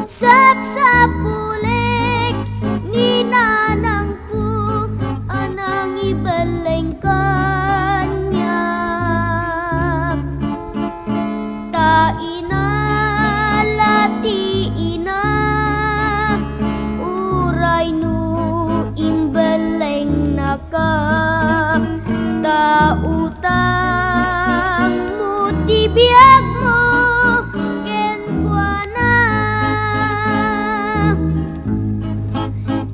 Sapsapulik ni nanangku anang ibaleng kanyak. Ta ina lati ina uray nu imbeleng nakak. Ta utang mo tibiyag mo ken kuana.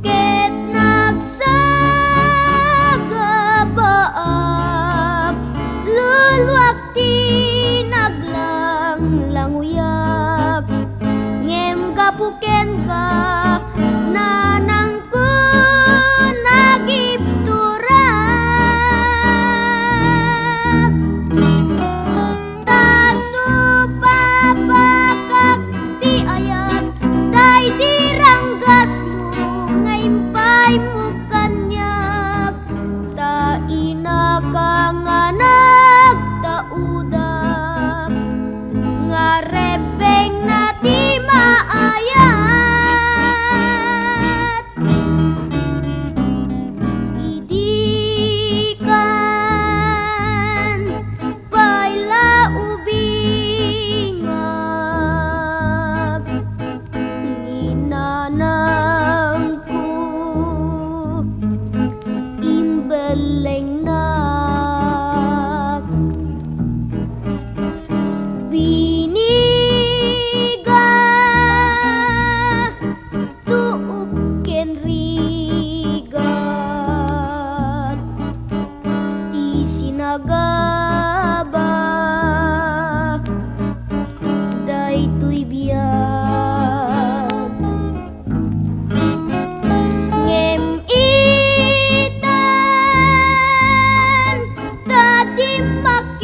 Ket nagsagabaak lulwak ti naglang languyak. Ngem kapuken ka nanang ko nagipturak. Taso papakak ti ayat day diranggas mo ngaimpay mo kanyak. Ta ina ka nga nagtaudak nga rebeng na ti maayat. Idi kan payla ubingag nginanang ko imbeleng nak. Biniga tuuk ken rigat ti sinagaba daytoy biag. Ngem itan dadi makelak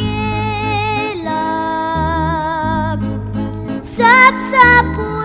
sapsapu